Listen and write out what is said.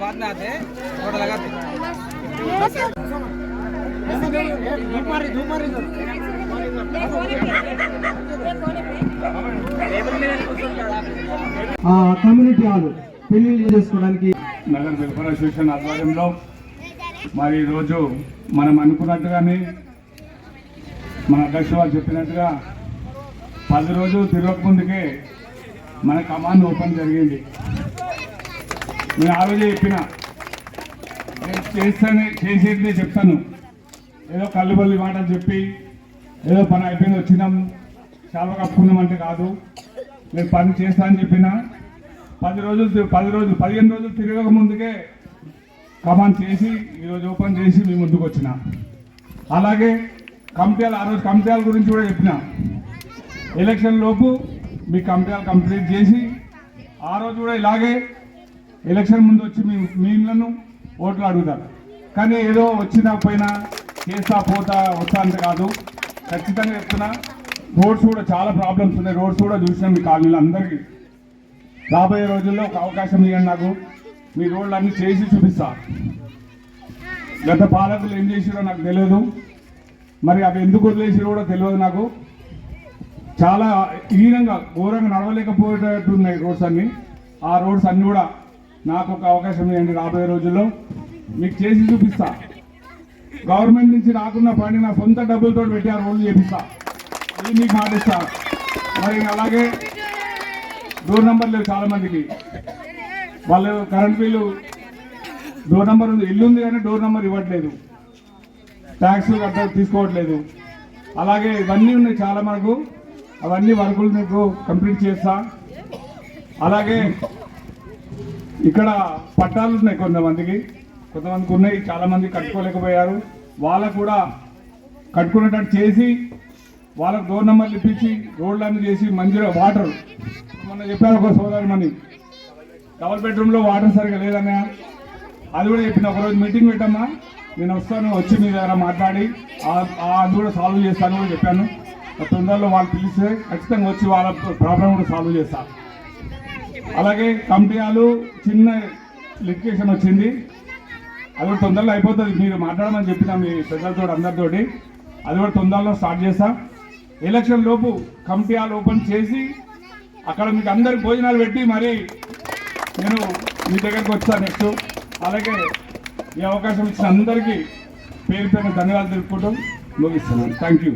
बाद में आते हैं थोड़ा लगाते కమ్యూనిటీ హాల్ పెళ్లిళ్ళు చేసుకోవడానికి నగర వెల్ఫేర్ అసోసియేషన్ ఆధ్వర్యంలో మరి ఈరోజు మనం అనుకున్నట్టుగానే మన అధ్యక్షుడు వారు చెప్పినట్టుగా 10 రోజులు తిరగక ముందుకే మన కమాండ్ ఓపెన్ జరిగింది. నేను ఆ రోజే చెప్పిన చేసేదే చెప్తాను, ఏదో కళ్ళుబల్లి మాటలు చెప్పి ఏదో పని అయిపోయింది వచ్చినాం చాలా కప్పుకున్నామంటే కాదు. నేను పని చేస్తానని చెప్పిన 15 రోజులు తిరగక ముందుకే కమాండ్ చేసి ఈరోజు ఓపెన్ చేసి మీ ముందుకు వచ్చిన. అలాగే కమిటీలు ఆ రోజు కమిటీల గురించి కూడా చెప్పిన, ఎలక్షన్ లోపు మీ కమిటీలు కంప్లీట్ చేసి ఆ రోజు కూడా ఇలాగే ఎలక్షన్ ముందు వచ్చి మీ ఇళ్లను ఓట్లు అడుగుతారు. కానీ ఏదో వచ్చినా పోయినా చేస్తా పోతా వస్తా అంత కాదు. ఖచ్చితంగా చెప్తున్నా, రోడ్స్ కూడా చాలా ప్రాబ్లమ్స్ ఉన్నాయి. రోడ్స్ కూడా చూసినాం మీ కాలనీలో అందరికీ. రాబోయే రోజుల్లో ఒక అవకాశం ఇవ్వండి నాకు, మీ రోడ్లు అన్నీ చేసి చూపిస్తా. గత పాలకులు ఏం చేసిరో నాకు తెలియదు, మరి అవి ఎందుకు వదిలేసిరో కూడా తెలియదు నాకు. చాలా హీనంగా ఘోరంగా నడవలేకపోయేటట్టున్నాయి రోడ్స్ అన్నీ. ఆ రోడ్స్ అన్నీ కూడా నాకు ఒక అవకాశం ఇవ్వండి, రాబోయే రోజుల్లో మీకు చేసి చూపిస్తా. గవర్నమెంట్ నుంచి రాకున్న పని నా సొంత డబ్బులతో పెట్టి ఆ రోడ్లు చేపిస్తా, ఇది మీకు మాటిస్తా. మరి అలాగే డోర్ నెంబర్ లేవు చాలామందికి, వాళ్ళు కరెంట్ బిల్లు డోర్ నెంబర్ ఉంది, ఇల్లు ఉంది కానీ డోర్ నెంబర్ ఇవ్వట్లేదు, ట్యాక్స్ కట్ట తీసుకోవట్లేదు. అలాగే ఇవన్నీ ఉన్నాయి చాలా మనకు, అవన్నీ వర్కులు మీకు కంప్లీట్ చేస్తా. అలాగే ఇక్కడ పట్టాలు ఉన్నాయి కొంతమందికి ఉన్నాయి, చాలామంది కట్టుకోలేకపోయారు. వాళ్ళకు కూడా కట్టుకునేటట్టు చేసి వాళ్ళకు డోర్ నెంబర్లు ఇప్పించి రోడ్లన్నీ చేసి మంచిగా వాటర్, మొన్న చెప్పారు ఒక సోదరుమని డబుల్ బెడ్రూమ్లో వాటర్ సరిగా లేదన్నా, అది కూడా చెప్పిన. ఒకరోజు మీటింగ్ పెట్టమ్మా, నేను వస్తాను, వచ్చి మీ దగ్గర మాట్లాడి అది కూడా సాల్వ్ చేస్తాను కూడా చెప్పాను. తొందరలో వాళ్ళు పిలిస్తే ఖచ్చితంగా వచ్చి వాళ్ళ ప్రాబ్లం కూడా సాల్వ్ చేస్తాను. అలాగే కమిటీలు చిన్న లిటిగేషన్ వచ్చింది, అది కూడా తొందరలో అయిపోతుంది. మీరు మాట్లాడమని చెప్పిన మీ పెద్దలతో అందరితోటి, అది కూడా తొందరలో స్టార్ట్ చేస్తా. ఎలక్షన్ లోపు కమిటీ హాల్ ఓపెన్ చేసి అక్కడ మీకు అందరికి భోజనాలు పెట్టి మరి నేను మీ దగ్గరికి వచ్చాను నెక్స్ట్. అలాగే ఈ అవకాశం ఇచ్చిన అందరికీ పేరు పేరున ధన్యవాదాలు తెలుపుకుంటూ ముగిస్తున్నాను. Thank you.